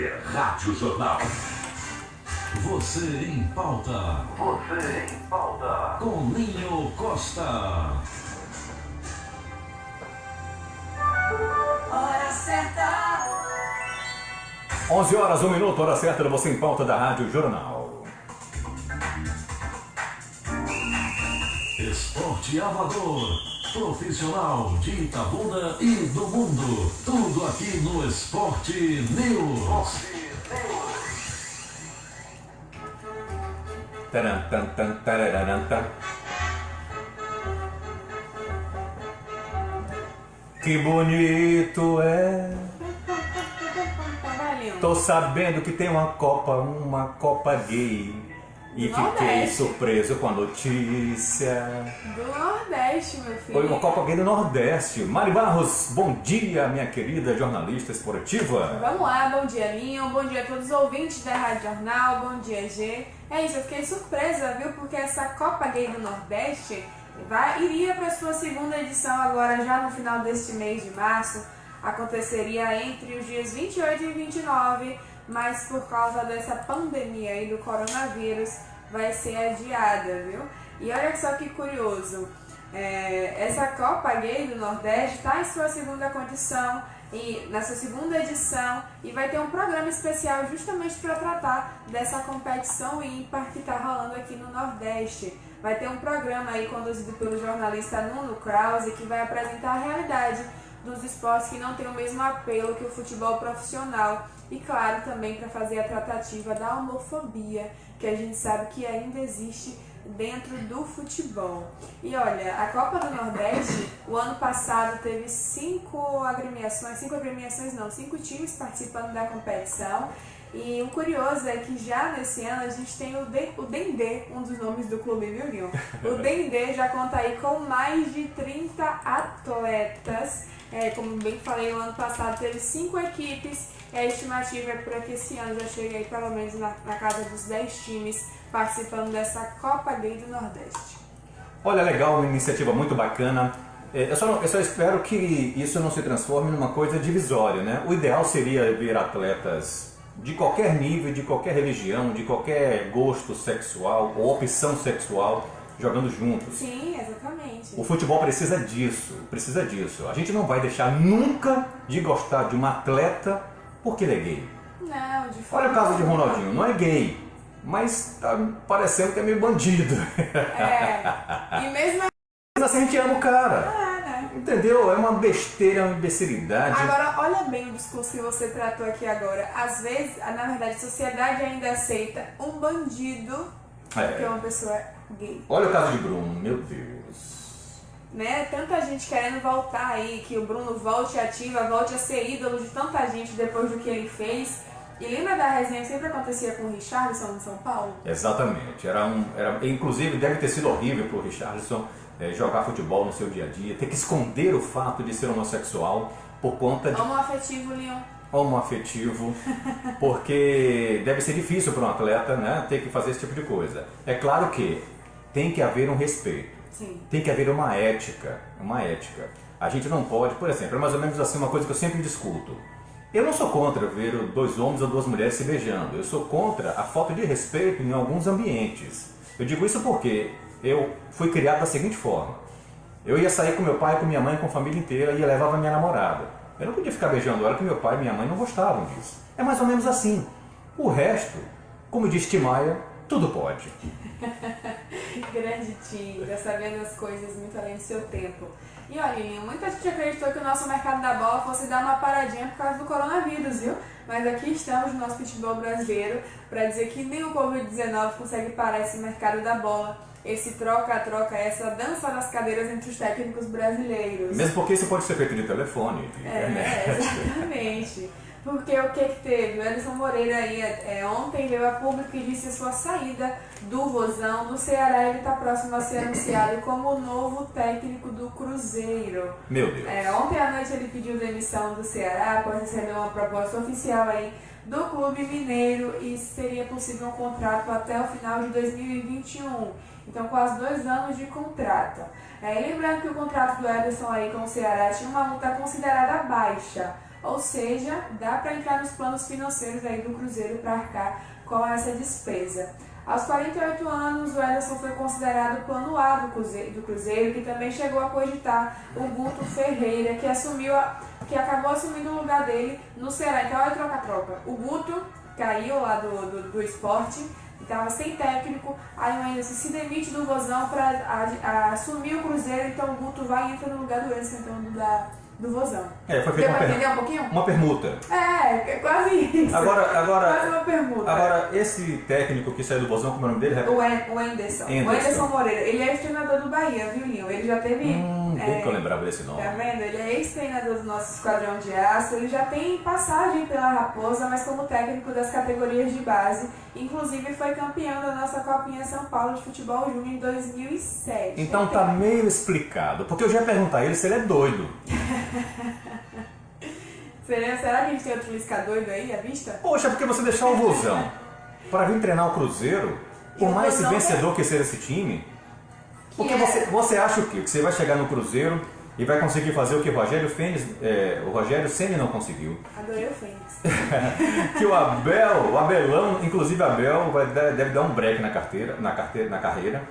é Rádio Jornal. Você em pauta. Você em pauta. Com Ninho Costa. Hora certa. 11 horas, 1 minuto, hora certa, você em pauta da Rádio Jornal. Esporte amador, profissional de Itabuna e do mundo. Tudo aqui no Esporte News. Que bonito é. Tô sabendo que tem uma Copa gay. E fiquei Nordeste. surpreso com a notícia. Do Nordeste, meu filho. Foi uma Copa gay do Nordeste. Mari Barros, bom dia, minha querida jornalista esportiva. Vamos lá, bom dia, Linho. Bom dia a todos os ouvintes da Rádio Jornal. Bom dia, G. É isso, eu fiquei surpresa, viu? Porque essa Copa Gay do Nordeste iria para sua segunda edição agora, já no final deste mês de março. Aconteceria entre os dias 28 e 29, mas por causa dessa pandemia aí do coronavírus vai ser adiada, viu? E olha só que curioso, essa Copa Gay do Nordeste está em sua segunda condição e na sua segunda edição e vai ter um programa especial justamente para tratar dessa competição ímpar que está rolando aqui no Nordeste. Vai ter um programa aí conduzido pelo jornalista Nuno Krause que vai apresentar a realidade dos esportes que não tem o mesmo apelo que o futebol profissional e claro também para fazer a tratativa da homofobia que a gente sabe que ainda existe dentro do futebol. E olha, a Copa do Nordeste, o ano passado teve 5 times participando da competição. E o curioso é que já nesse ano a gente tem o Dendê, um dos nomes do clube, viu, Leon? O Dendê já conta aí com mais de 30 atletas. Como bem falei, o ano passado teve 5 equipes. E a estimativa é para que esse ano já chegue aí pelo menos na casa dos 10 times participando dessa Copa Gay do Nordeste. Olha, legal, uma iniciativa muito bacana. Eu só espero que isso não se transforme numa coisa divisória, né? O ideal seria ver atletas de qualquer nível, de qualquer religião, de qualquer gosto sexual ou opção sexual jogando juntos. Sim, exatamente. O futebol precisa disso. A gente não vai deixar nunca de gostar de um atleta porque ele é gay. Não, de Olha o caso de Ronaldinho, não é gay, mas tá parecendo que é meio bandido. E mesmo Mas assim a gente ama o cara. né? Entendeu? É uma besteira, é uma imbecilidade. Agora, olha bem o discurso que você tratou aqui agora. Às vezes, na verdade, a sociedade ainda aceita um bandido que é uma pessoa gay. Olha o caso de Bruno, meu Deus. Né? Tanta gente querendo voltar aí, que o Bruno volte ativa, volte a ser ídolo de tanta gente depois do que ele fez. E lembra da resenha que sempre acontecia com o Richarlison em São Paulo? Exatamente. Inclusive, deve ter sido horrível para o Richarlison jogar futebol no seu dia a dia, ter que esconder o fato de ser homossexual por conta de... Homoafetivo, Leon. Homoafetivo, porque deve ser difícil para um atleta, né, ter que fazer esse tipo de coisa. É claro que tem que haver um respeito, Sim. Tem que haver uma ética. A gente não pode, por exemplo, é mais ou menos assim uma coisa que eu sempre discuto. Eu não sou contra ver 2 homens ou 2 mulheres se beijando, eu sou contra a falta de respeito em alguns ambientes. Eu digo isso porque eu fui criado da seguinte forma: eu ia sair com meu pai, com minha mãe, com a família inteira e levava minha namorada. Eu não podia ficar beijando ela que meu pai e minha mãe não gostavam disso. É mais ou menos assim. O resto, como diz Tim Maia, tudo pode. Grande Tim, já sabendo as coisas muito além do seu tempo. E olha, Linho, muita gente acreditou que o nosso mercado da bola fosse dar uma paradinha por causa do coronavírus, viu? Mas aqui estamos no nosso futebol brasileiro para dizer que nem o Covid-19 consegue parar esse mercado da bola, esse troca-troca, essa dança das cadeiras entre os técnicos brasileiros. Mesmo porque isso pode ser feito de telefone, de internet. Exatamente. Porque o que teve? O Ederson Moreira aí, ontem veio a público e disse a sua saída do Vozão. No Ceará ele está próximo a ser anunciado como o novo técnico do Cruzeiro. Meu Deus. Ontem à noite ele pediu demissão do Ceará após receber uma proposta oficial aí do Clube Mineiro e seria possível um contrato até o final de 2021. Então quase 2 anos de contrato. Lembrando que o contrato do Ederson aí com o Ceará tinha uma multa considerada baixa. ou seja, dá para entrar nos planos financeiros aí do Cruzeiro para arcar com essa despesa. Aos 48 anos, o Ederson foi considerado o plano A do Cruzeiro, que também chegou a cogitar o Guto Ferreira, que acabou assumindo o lugar dele no Ceará. Então é troca-troca. O Guto caiu lá do Sport, estava sem técnico, aí o Ederson se demite do Vozão para assumir o Cruzeiro, então o Guto vai e entra no lugar do Ederson, então do Vozão. Foi feita entender um pouquinho? uma permuta. É quase isso. Quase uma permuta. Agora, esse técnico que saiu do Vozão, como é o nome dele? O Anderson. O Anderson Moreira. Ele é ex-treinador do Bahia, viu, Linho? Ele já teve... Bem que eu lembrava desse nome. Tá vendo? Ele é ex-treinador do nosso Esquadrão de Aço. Ele já tem passagem pela Raposa, mas como técnico das categorias de base. Inclusive foi campeão da nossa Copinha São Paulo de Futebol Júnior em 2007. Então tá meio explicado. Porque eu já ia perguntar a ele se ele é doido. Será que a gente tem outro Lisca doido aí à vista? Poxa, porque você deixar o Vozão para vir treinar o Cruzeiro, por mais esse vencedor que seja esse time, porque você acha o quê? Que você vai chegar no Cruzeiro e vai conseguir fazer o que o Rogério Ceni não conseguiu. Adorei o Fênix. Que o Abelão, inclusive Abel, deve dar um break na carreira.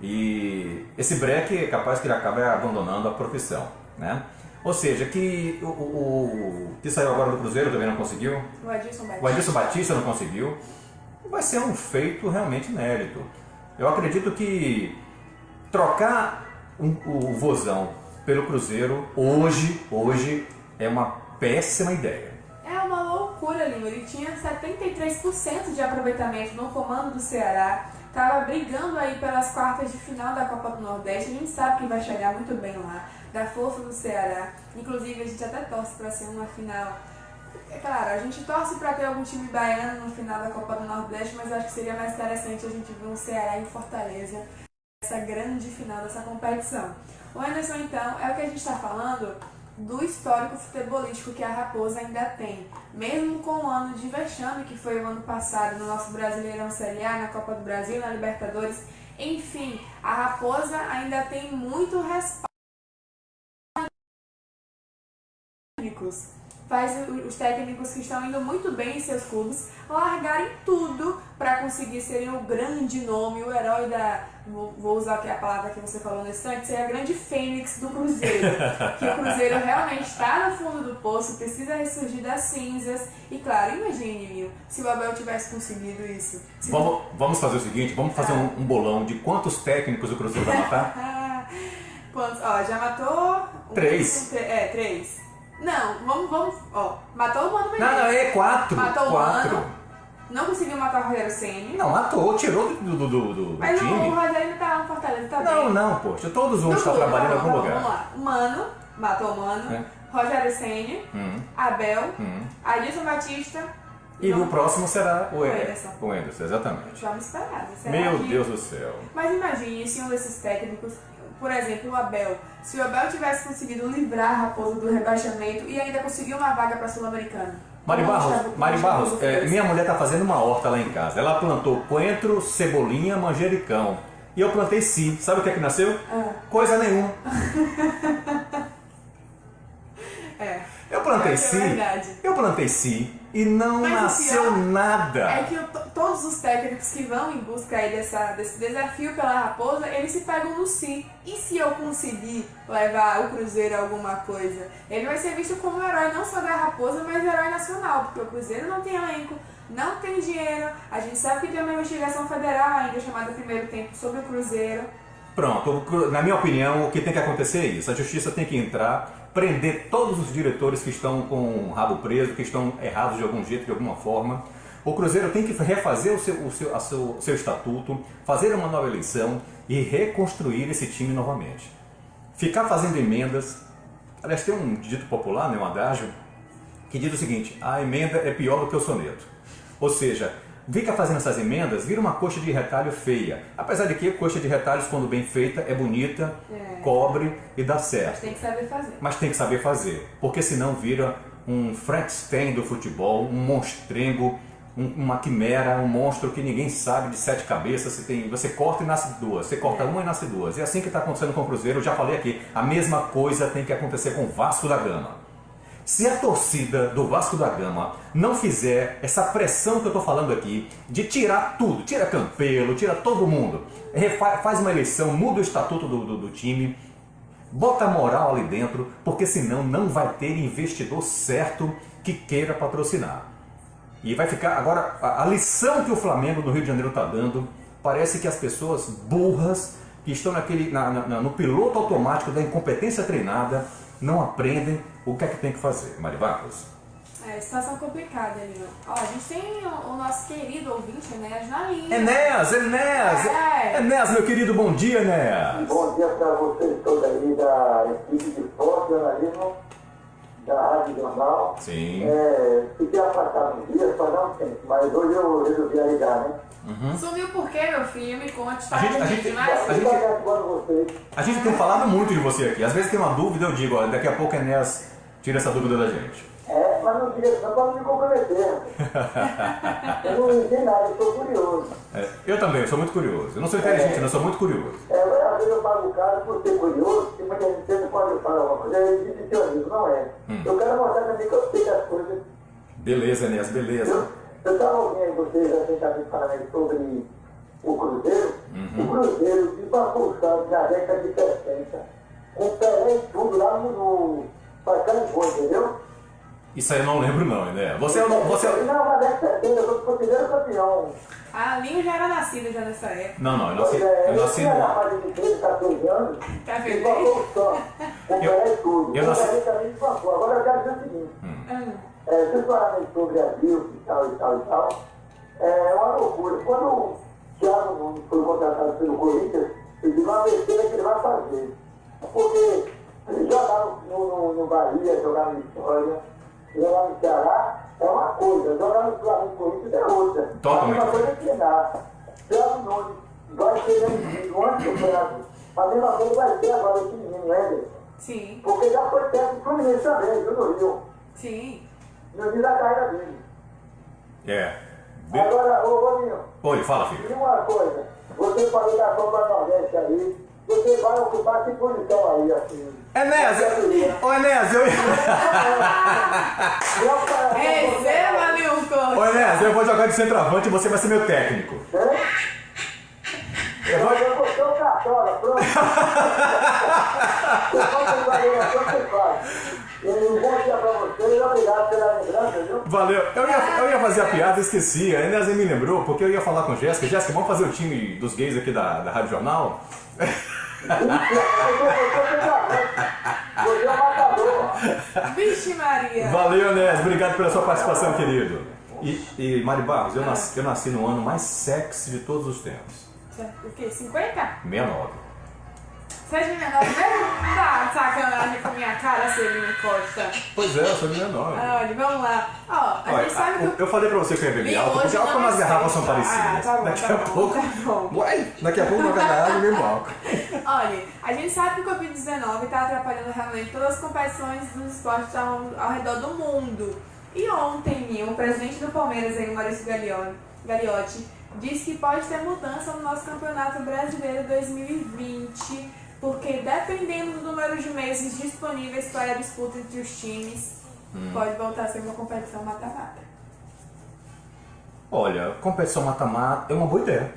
E esse break é capaz que ele acabe abandonando a profissão, né? Ou seja, que o que saiu agora do Cruzeiro também não conseguiu. O Adilson Batista. O Adilson Batista não conseguiu. Vai ser um feito realmente inédito. Eu acredito que trocar o Vozão pelo Cruzeiro hoje é uma péssima ideia. É uma loucura, Lima. Ele tinha 73% de aproveitamento no comando do Ceará. Estava brigando aí pelas quartas de final da Copa do Nordeste. A gente sabe que vai chegar muito bem lá, da força do Ceará. Inclusive, a gente até torce para ser uma final. É claro, a gente torce para ter algum time baiano no final da Copa do Nordeste, mas eu acho que seria mais interessante a gente ver um Ceará em Fortaleza, essa grande final dessa competição. O Anderson, então, é o que a gente está falando do histórico futebolístico que a Raposa ainda tem. Mesmo com o ano de vexame, que foi o ano passado no nosso Brasileirão Série A, na Copa do Brasil, na Libertadores, enfim, a Raposa ainda tem muito respaldo. Faz os técnicos que estão indo muito bem em seus clubes largarem tudo para conseguir serem o grande nome, o herói da... Vou usar aqui a palavra que você falou nesse instante, ser a grande fênix do Cruzeiro. Que o Cruzeiro realmente está no fundo do poço, precisa ressurgir das cinzas. E claro, imagine, Mil, se o Abel tivesse conseguido isso. Vamos fazer o seguinte, vamos fazer um bolão de quantos técnicos o Cruzeiro vai matar? Quantos? Ó, já matou... 3. 3. Não, vamos, ó, matou o Mano Menezes. Não, é 4. Matou 4. o Mano, não conseguiu matar o Rogério Ceni. Não, matou, tirou do mas time. Mas o Rogério ainda tá lá no Fortaleza, tá bem. Não, poxa, todos os estão trabalhando em algum lugar. Vamos lá, o Mano, matou o Mano, Rogério Ceni, Abel, Adilson Batista. E o próximo será o Anderson. O Anderson, exatamente. Vamos esperar. Meu Deus do céu. Mas imagine se um desses técnicos, por exemplo, o Abel, se o Abel tivesse conseguido livrar a Raposa do rebaixamento e ainda conseguiu uma vaga para a Sul-Americana. Mari Barros, minha mulher está fazendo uma horta lá em casa. Ela plantou coentro, cebolinha, manjericão. E eu plantei sim. Sabe o que é que nasceu? Coisa nenhuma. Eu plantei sim e não nasceu nada. É que todos os técnicos que vão em busca aí desse desafio pela Raposa, eles se pegam no si. E se eu conseguir levar o Cruzeiro a alguma coisa? Ele vai ser visto como um herói não só da Raposa, mas herói nacional, porque o Cruzeiro não tem elenco, não tem dinheiro. A gente sabe que tem uma investigação federal ainda chamada Primeiro Tempo sobre o Cruzeiro. Pronto, na minha opinião, o que tem que acontecer é isso. A justiça tem que entrar, prender todos os diretores que estão com o rabo preso, que estão errados de algum jeito, de alguma forma. O Cruzeiro tem que refazer o seu estatuto, fazer uma nova eleição e reconstruir esse time novamente. Ficar fazendo emendas. Aliás, tem um dito popular, né, um adágio, que diz o seguinte: a emenda é pior do que o soneto. Ou seja, fica fazendo essas emendas, vira uma coxa de retalho feia. Apesar de que coxa de retalhos, quando bem feita, é bonita, cobre e dá certo. Mas tem que saber fazer. Mas tem que saber fazer, porque senão vira um Frankenstein do futebol, um monstrengo, uma quimera, um monstro que ninguém sabe de 7 cabeças. Você corta e nasce 2, você corta uma e nasce 2. É assim que está acontecendo com o Cruzeiro. Eu já falei aqui, a mesma coisa tem que acontecer com o Vasco da Gama. Se a torcida do Vasco da Gama não fizer essa pressão que eu estou falando aqui, de tirar tudo, tira Campelo, tira todo mundo, faz uma eleição, muda o estatuto do time, bota moral ali dentro, porque senão não vai ter investidor certo que queira patrocinar. E vai ficar, agora, a lição que o Flamengo no Rio de Janeiro está dando, parece que as pessoas burras, que estão no piloto automático da incompetência treinada, não aprendem o que é que tem que fazer. Mari Barros. Situação complicada, Leon. Ó, a gente tem o nosso querido ouvinte, Enéas, na linha. Enéas, meu querido, bom dia, Enéas. Bom dia para vocês todos aí da equipe de esporte, jornalismo, da Rádio Jornal. Sim. Fiquei afastado uns dias para dar um tempo, mas hoje eu resolvi ligar, né? Sumiu por quê, meu filho? Me conte, tá A gente tem falado muito de você aqui. Às vezes tem uma dúvida, eu digo, ó, daqui a pouco a Enéas tira essa dúvida da gente. Mas não diga não para não me comprometer. Eu não entendi nada, eu sou curioso. Eu também, eu sou muito curioso. Eu não sou inteligente, eu sou muito curioso. Às vezes eu pago o cara por ser curioso, porque muita gente sempre pode falar alguma coisa, é exibicionismo, não é. Eu quero mostrar também que eu sei das coisas. Beleza, Enéas, beleza. Eu estava ouvindo vocês recentemente falando sobre o Cruzeiro. O Cruzeiro desbancou na década de 60, com o Pelé e tudo lá no Pacaembu, entendeu? Isso aí eu não lembro não, Enéas. Você Não, na década de 70, eu fui o primeiro campeão. A Linho já era nascida já nessa época. Não, eu Pois nasci eu tinha no... na fase de 13, 14 anos, Tá vendo? desbancou só, com o Pelé e tudo. eu nasci- O Pelé também desbancou. Agora eu quero dizer o seguinte. Vocês falaram sobre a Dilma e tal, é uma loucura. Quando o Thiago Nunes foi contratado pelo Corinthians, eu digo uma besteira que ele vai fazer. Porque jogar no Bahia, jogar no Vitória, jogar no Ceará é uma coisa, jogar no Flamengo Corinthians é outra. Totalmente. A mesma coisa que treinar. Thiago Nunes vai ser demitido antes do campeonato. A mesma coisa vai ser agora esse menino, Éder. Sim, Porque já foi técnico do Fluminense também, viu, no Rio. sim. No dia da carreira dele. Agora, ô Rominho, Oi, fala, filho. diga uma coisa. Você falou da Copa Nordeste aí. Você vai ocupar que posição aí, assim? Enéas, Receba, Linho. Ô, Enéas, eu vou jogar de centroavante e você vai ser meu técnico. Eu vou ser o cartola, pronto. Eu faço a avaliação que você faz. Um bom dia pra vocês, obrigado pela lembrança, viu? Valeu. Eu ia fazer a piada e esqueci. A Enéas me lembrou, porque eu ia falar com Jéssica. Jéssica, vamos fazer o time dos gays aqui da Rádio Jornal? Você é um matador. Vixe Maria. Valeu, Enéas. Obrigado pela sua participação, querido. E Mari Barros, eu nasci no ano mais sexy de todos os tempos. O quê? 50? 69. Você é de 69 mesmo? Tá sacanagem com a minha cara, Celino Costa. Pois é, eu sou de 69. Olha, vamos lá. Ó, a gente sabe que Eu falei pra você que eu ia beber Linho álcool, porque hoje olha como não as garrafas são aceita. parecidas. Tá bom, Daqui tá a bom, pouco. tá bom. Uai, daqui a pouco uma garrafa e bebo álcool. Olha, a gente sabe que o Covid-19 está atrapalhando realmente todas as competições dos esportes ao redor do mundo. E ontem, o presidente do Palmeiras, aí, o Maurício Gagliotti, disse que pode ter mudança no nosso Campeonato Brasileiro 2020, porque dependendo do número de meses disponíveis para a disputa entre os times, pode voltar a ser uma competição mata-mata. Olha, competição mata-mata é uma boa ideia.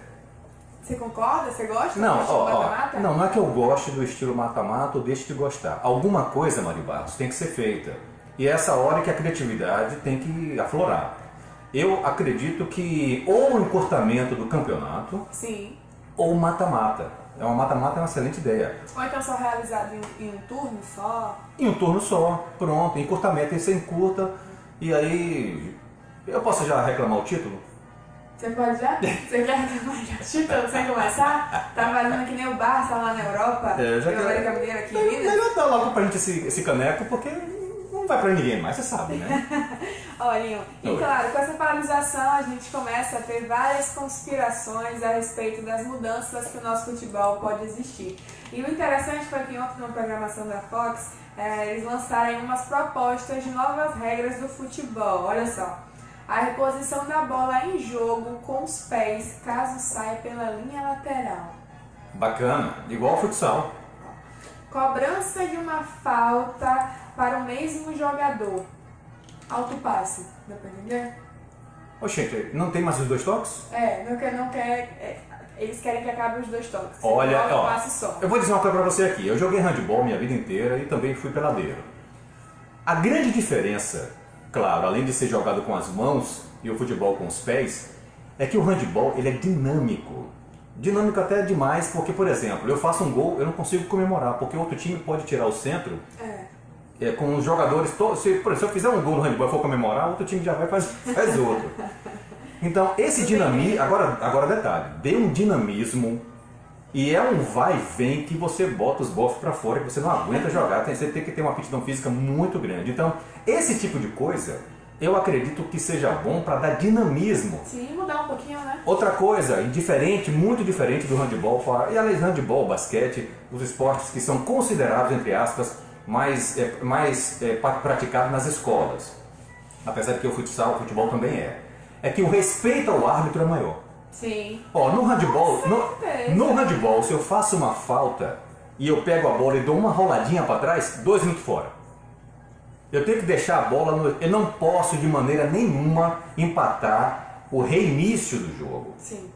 Você concorda? Você gosta Não, do estilo mata-mata? não é que eu goste do estilo mata-mata ou deixe de gostar. Alguma coisa, Mari Barros, tem que ser feita. E é essa hora que a criatividade tem que aflorar. Eu acredito que ou o encurtamento do campeonato Sim. ou o mata-mata. Uma mata-mata é uma excelente ideia. Ou então só realizado em um turno só? Em um turno só, pronto, encurtamento, aí você encurta e aí... Eu posso já reclamar o título? Você pode já? Você quer reclamar já? Título sem começar? Tá fazendo que nem o Barça lá na Europa? Já e o América Mineiro aqui em Minas? Melhor dar logo pra gente esse caneco, porque não vai pra ninguém mais, você sabe, né? Olha, e claro, com essa paralisação a gente começa a ter várias conspirações a respeito das mudanças que o nosso futebol pode existir. E o interessante foi que ontem na programação da Fox, eles lançaram umas propostas de novas regras do futebol. Olha só, a reposição da bola em jogo com os pés caso saia pela linha lateral. Bacana, igual ao futsal. Cobrança de uma falta para o mesmo jogador. Autopasse, dá pra entender? Gente, não tem mais os 2 toques? Não quer, eles querem que acabe os 2 toques. Olha, autopasse só. eu vou dizer uma coisa pra você aqui. Eu joguei handball minha vida inteira e também fui peladeiro. A grande diferença, claro, além de ser jogado com as mãos e o futebol com os pés, é que o handball ele é dinâmico. Dinâmico até demais, porque, por exemplo, eu faço um gol, eu não consigo comemorar, porque outro time pode tirar o centro com os jogadores todos. Se eu fizer um gol no handball e for comemorar, outro time já vai faz outro. Então, esse dinamismo. Agora detalhe: dê um dinamismo e é um vai e vem que você bota os bofs pra fora, que você não aguenta jogar. Você tem que ter uma aptidão física muito grande. Então, esse tipo de coisa, eu acredito que seja bom para dar dinamismo. Sim, mudar um pouquinho, né? Outra coisa, diferente, muito diferente do handball, e além do handball, basquete, os esportes que são considerados, entre aspas, mais praticados nas escolas. Apesar de que o futebol também é que o respeito ao árbitro é maior. Sim. No handball, se eu faço uma falta e eu pego a bola e dou uma roladinha para trás, 2 minutos fora. Eu tenho que deixar a bola, eu não posso de maneira nenhuma empatar o reinício do jogo. Sim.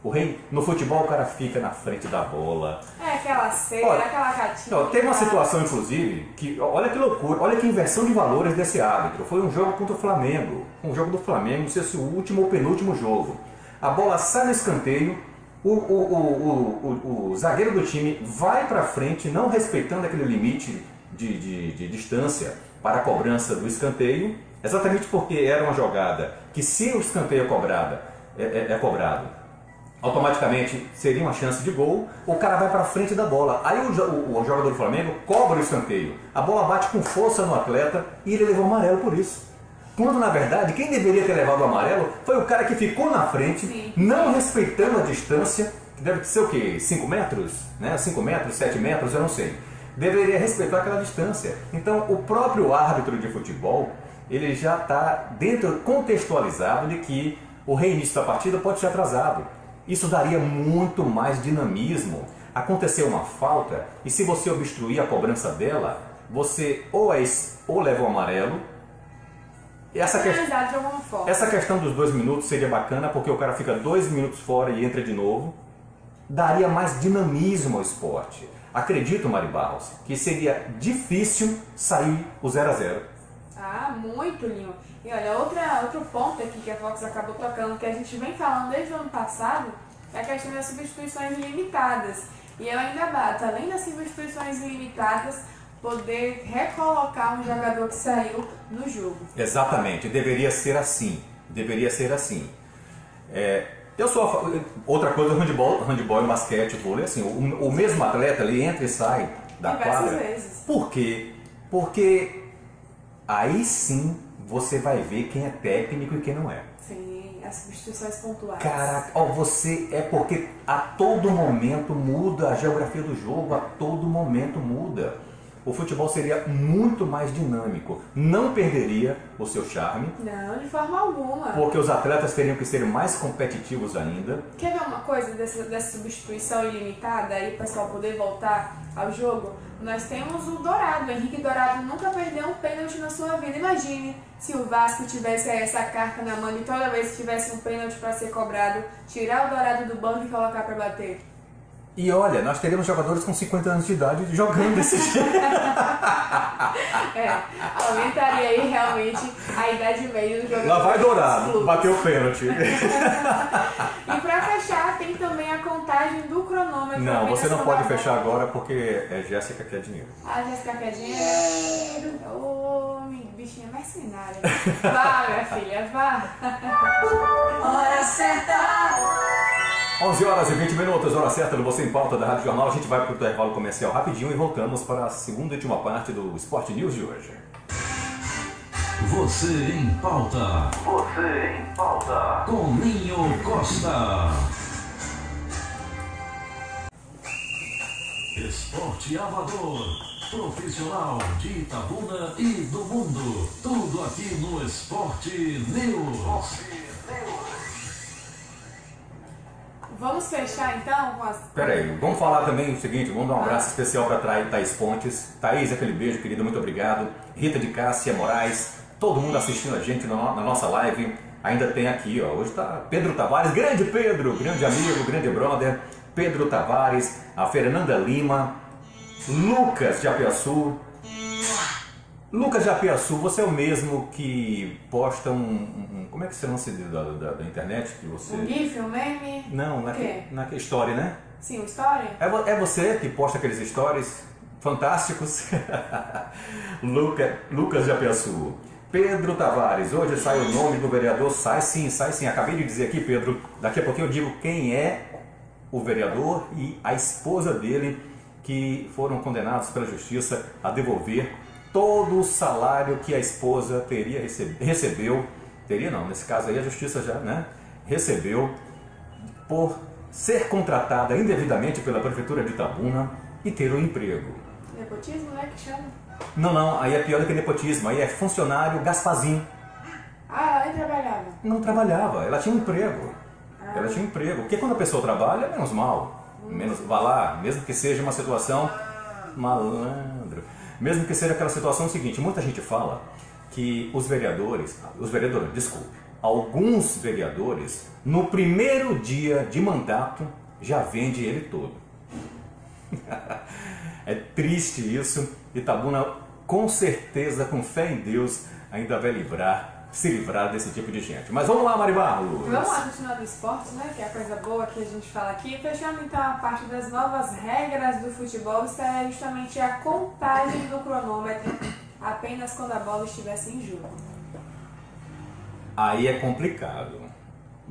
No futebol o cara fica na frente da bola. Aquela cera, aquela catinha. Teve uma situação, inclusive, que olha que loucura, olha que inversão de valores desse árbitro. Foi um jogo contra o Flamengo. Um jogo do Flamengo, não sei se o último ou penúltimo jogo. A bola sai no escanteio, o zagueiro do time vai para frente, não respeitando aquele limite de distância para a cobrança do escanteio, exatamente porque era uma jogada que, se o escanteio é cobrado, automaticamente seria uma chance de gol. O cara vai para frente da bola, aí o jogador do Flamengo cobra o escanteio, a bola bate com força no atleta e ele levou o amarelo por isso. Quando, na verdade, quem deveria ter levado o amarelo foi o cara que ficou na frente, Sim. não respeitando a distância, que deve ser o quê? 5 metros? Né? 5 metros, 7 metros, eu não sei. Deveria respeitar aquela distância. Então, o próprio árbitro de futebol, ele já está contextualizado de que o reinício da partida pode ser atrasado. Isso daria muito mais dinamismo. Aconteceu uma falta e, se você obstruir a cobrança dela, você ou leva o amarelo. Essa questão dos 2 minutos seria bacana, porque o cara fica 2 minutos fora e entra de novo. Daria mais dinamismo ao esporte. Acredito, Mari Barros, que seria difícil sair o 0-0. Muito, Linho. E olha, outro ponto aqui que a Fox acabou tocando, que a gente vem falando desde o ano passado, é a questão das substituições ilimitadas. E eu ainda bato, além das substituições ilimitadas, poder recolocar um jogador que saiu no jogo. Exatamente, deveria ser assim. Outra coisa do handball e basquete, vôlei, assim, o mesmo atleta ele entra e sai da quadra. Vezes. Por quê? Porque aí sim você vai ver quem é técnico e quem não é. Sim, as substituições pontuais. Caraca, porque a todo momento muda a geografia do jogo, a todo momento muda. O futebol seria muito mais dinâmico, não perderia o seu charme. Não, de forma alguma. Porque os atletas teriam que ser mais competitivos ainda. Quer ver uma coisa dessa substituição ilimitada aí, o pessoal poder voltar ao jogo? Nós temos o Dourado, o Henrique Dourado nunca perdeu um pênalti na sua vida. Imagine se o Vasco tivesse essa carta na mão e toda vez que tivesse um pênalti para ser cobrado, tirar o Dourado do banco e colocar para bater. E olha, nós teremos jogadores com 50 anos de idade jogando desse jeito. Aumentaria aí realmente a idade média do jogador. Lá vai Dourado, bateu o pênalti. E pra fechar, tem também a contagem do cronômetro. Não, você não pode fechar agora porque é Jéssica que quer dinheiro. Jéssica quer dinheiro? Bichinha mercenária. Vá, minha filha, vá. Hora certa. 11 horas e 20 minutos, hora certa do Você em Pauta da Rádio Jornal. A gente vai para o intervalo comercial rapidinho e voltamos para a segunda e última parte do Sport News de hoje. Você em Pauta. Com Ninho Costa. Esporte amador, profissional de Itabuna e do mundo. Tudo aqui no Sport News. Vamos fechar então com as... Peraí, vamos falar também o seguinte, vamos dar um abraço especial para Thaís Pontes. Thaís, aquele beijo, querida, muito obrigado. Rita de Cássia Moraes, todo mundo assistindo a gente na nossa live. Ainda tem aqui, ó, hoje tá Pedro Tavares, grande Pedro, grande amigo, grande brother. Pedro Tavares, a Fernanda Lima, Lucas de Apiaçu. Lucas de Apiaçu, você é o mesmo que posta como é que você lance da internet? Que você... Um gif, um meme? Não, naquela história, né? Sim, uma história? É você que posta aqueles stories fantásticos? Lucas de Apiaçu. Pedro Tavares, hoje sai o nome do vereador, sai sim. Acabei de dizer aqui, Pedro, daqui a pouquinho eu digo quem é o vereador e a esposa dele que foram condenados pela justiça a devolver todo o salário que a esposa recebeu, nesse caso aí a justiça já, né, recebeu por ser contratada indevidamente pela prefeitura de Itabuna e ter um emprego. Nepotismo, né, que chama? Não, aí é pior do que nepotismo, aí é funcionário Gaspazinho. Ah, ela nem trabalhava? Não trabalhava, ela tinha um emprego. Ela tinha um emprego, porque quando a pessoa trabalha, é menos mal, vá lá, mesmo que seja uma situação malandro. Mesmo que seja aquela situação seguinte, muita gente fala que alguns vereadores, no primeiro dia de mandato, já vende ele todo. É triste isso. Itabuna, com certeza, com fé em Deus, ainda vai se livrar desse tipo de gente. Mas vamos lá, Mari Barros. Vamos lá, continuando o esporte, né? Que é a coisa boa que a gente fala aqui. Fechando então a parte das novas regras do futebol, será justamente a contagem do cronômetro apenas quando a bola estivesse em jogo. Aí é complicado.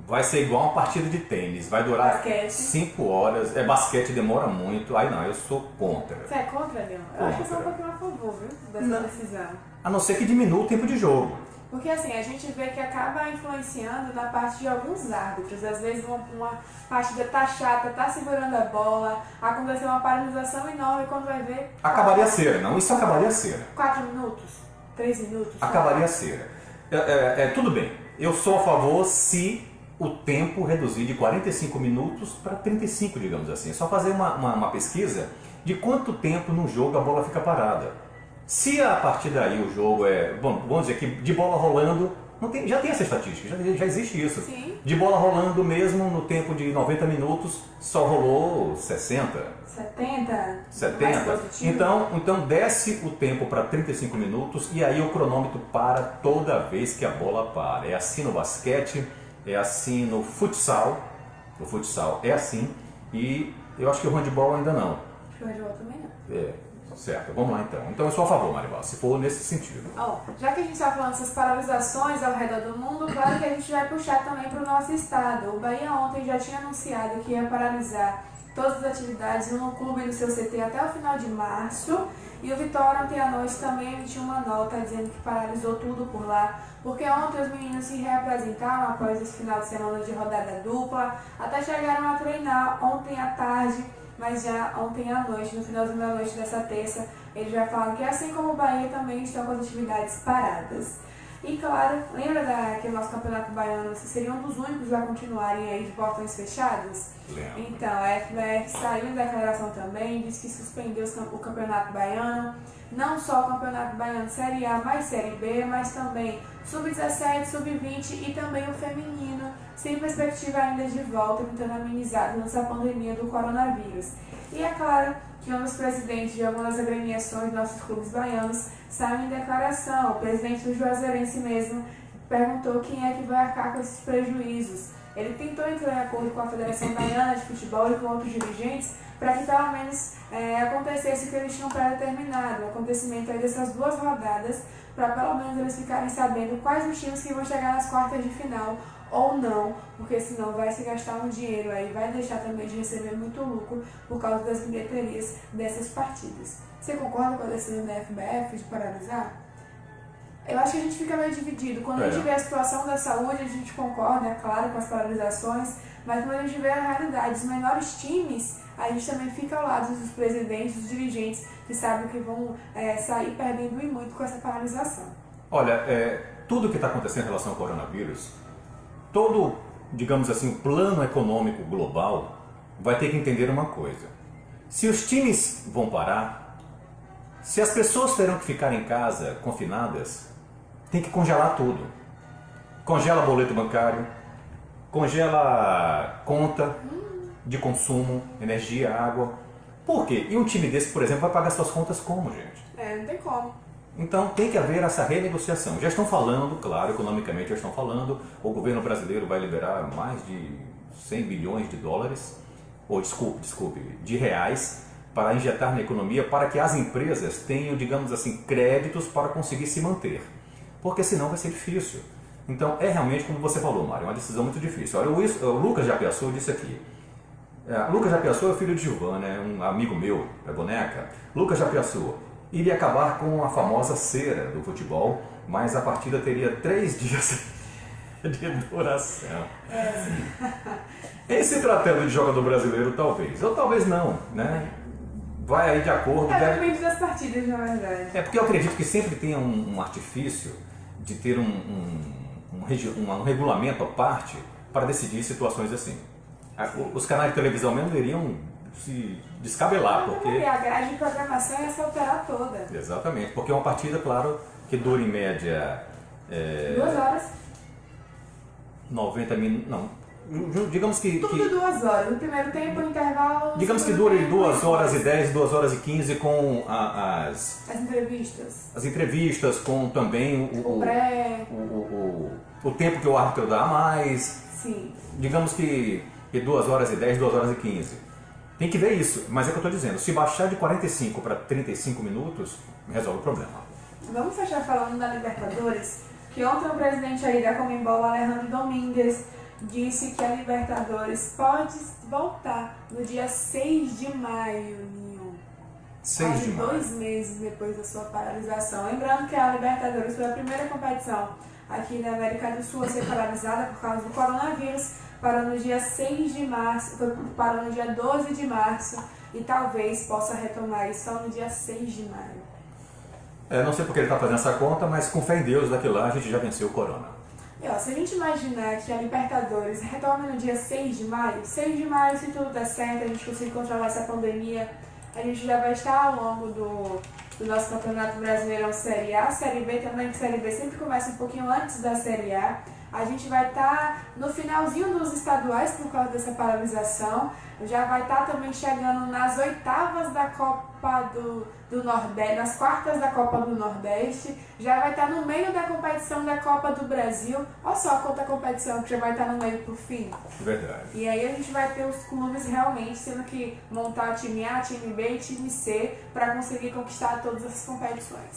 Vai ser igual uma partida de tênis, vai durar basquete. 5 horas. Basquete demora muito. Aí não, eu sou contra. Você é contra, Leon? Eu acho que eu sou um pouquinho a favor, viu? Dessa decisão. A não ser que diminua o tempo de jogo. Porque assim, a gente vê que acaba influenciando na parte de alguns árbitros. Às vezes uma partida tá chata, tá segurando a bola, aconteceu uma paralisação enorme quando vai ver... Acabaria a cera, não? Isso acabaria a cera. 4 minutos? 3 minutos? Acabaria a cera. Tudo bem, eu sou a favor se o tempo reduzir de 45 minutos para 35, digamos assim. É só fazer uma pesquisa de quanto tempo no jogo a bola fica parada. Se a partir daí o jogo vamos dizer que de bola rolando, já tem essa estatística, já existe isso. Sim. De bola rolando mesmo no tempo de 90 minutos, só rolou 60. 70? 70. Então desce o tempo para 35 minutos e aí o cronômetro para toda vez que a bola para. É assim no basquete, é assim no futsal. No futsal é assim e eu acho que o handebol ainda não. Acho que o handebol também não. Certo, vamos lá então. Então eu sou a favor, Maribal, se for nesse sentido. Já que a gente está falando dessas paralisações ao redor do mundo, claro que a gente vai puxar também para o nosso estado. O Bahia ontem já tinha anunciado que ia paralisar todas as atividades no clube do seu CT até o final de março. E o Vitória ontem à noite também emitiu uma nota dizendo que paralisou tudo por lá, porque ontem os meninos se reapresentaram após esse final de semana de rodada dupla, até chegaram a treinar ontem à tarde. Mas já ontem à noite, no finalzinho da noite dessa terça, eles já falaram que assim como o Bahia também estão com as atividades paradas. E claro, lembra que o nosso campeonato baiano seria um dos únicos a continuarem aí de portões fechados? Lembra. Então, a FBF saiu em declaração também, disse que suspendeu o campeonato baiano, não só o campeonato baiano Série A, mas Série B, mas também Sub-17, Sub-20 e também o feminino, sem perspectiva ainda de volta, tentando amenizar nessa pandemia do coronavírus. E é claro que um dos presidentes de algumas agremiações de nossos clubes baianos saiu em declaração. O presidente do Juazeirense mesmo perguntou quem é que vai arcar com esses prejuízos. Ele tentou entrar em acordo com a Federação Baiana de Futebol e com outros dirigentes para que pelo menos acontecesse o que eles tinham pré-determinado, o acontecimento aí dessas 2 rodadas, para pelo menos eles ficarem sabendo quais os times que vão chegar nas quartas de final ou não, porque senão vai se gastar um dinheiro aí, vai deixar também de receber muito lucro por causa das bilheterias dessas partidas. Você concorda com a decisão da FBF de paralisar? Eu acho que a gente fica meio dividido. Quando a gente vê a situação da saúde, a gente concorda, é claro, com as paralisações, mas quando a gente vê a realidade dos menores times, a gente também fica ao lado dos presidentes, dos dirigentes, que sabem que vão sair perdendo e muito com essa paralisação. Olha, tudo que está acontecendo em relação ao coronavírus, todo digamos assim, o plano econômico global vai ter que entender uma coisa. Se os times vão parar, se as pessoas terão que ficar em casa confinadas, tem que congelar tudo. Congela boleto bancário, congela conta de consumo, energia, água. Por quê? E um time desse, por exemplo, vai pagar suas contas como, gente? Não tem como. Então tem que haver essa renegociação. Já estão falando, claro, economicamente já estão falando, o governo brasileiro vai liberar mais de 100 bilhões de dólares, ou desculpe, de reais, para injetar na economia, para que as empresas tenham, digamos assim, créditos para conseguir se manter. Porque senão vai ser difícil. Então é realmente, como você falou, Mário, uma decisão muito difícil. Olha, o Lucas Japiaçu disse aqui. Lucas Japiaçu é filho de Gilvan, né? Um amigo meu, da boneca. Lucas Japiaçu iria acabar com a famosa cera do futebol, mas a partida teria 3 dias de duração. Em se tratando de jogador brasileiro, talvez. Ou talvez não, né? Vai aí de acordo. Depende das partidas, na verdade. Porque eu acredito que sempre tem um artifício de ter um regulamento à parte para decidir situações assim. Os canais de televisão mesmo deveriam se descabelar, porque... A grade de programação ia se alterar toda. Exatamente, porque é uma partida, claro, que dura em média... 2 horas. 90 minutos... Não, digamos que... Tudo 2 horas. No primeiro tempo, no intervalo... Digamos que dure 2 horas e 10, 2 horas e 15 com as entrevistas. As entrevistas, com também o tempo que o árbitro dá a mais. Sim. Digamos que 2 horas e 10, 2 horas e 15. Tem que ver isso, mas é o que eu estou dizendo. Se baixar de 45 para 35 minutos, resolve o problema. Vamos fechar falando da Libertadores, que ontem o presidente aí da Conmebol, Alejandro Domingues, disse que a Libertadores pode voltar no dia 6 de maio, Ninho. 6 de maio. 2 meses depois da sua paralisação. Lembrando que a Libertadores foi a primeira competição aqui na América do Sul a ser paralisada por causa do coronavírus. Parou no dia 6 de março, parou no dia 12 de março e talvez possa retomar isso só no dia 6 de maio. Não sei porque ele está fazendo essa conta, mas com fé em Deus, daqui lá a gente já venceu o corona. E se a gente imaginar que a Libertadores retoma no dia 6 de maio, se tudo der certo, a gente conseguir controlar essa pandemia, a gente já vai estar ao longo do nosso Campeonato Brasileiro Série A, Série B também, que Série B sempre começa um pouquinho antes da Série A. A gente vai estar no finalzinho dos estaduais por causa dessa paralisação. Já vai estar também chegando nas oitavas da Copa do Nordeste, nas quartas da Copa do Nordeste. Já vai estar no meio da competição da Copa do Brasil. Olha só quanta competição que já vai estar no meio por fim. Verdade. E aí a gente vai ter os clubes realmente tendo que montar time A, time B e time C para conseguir conquistar todas essas competições.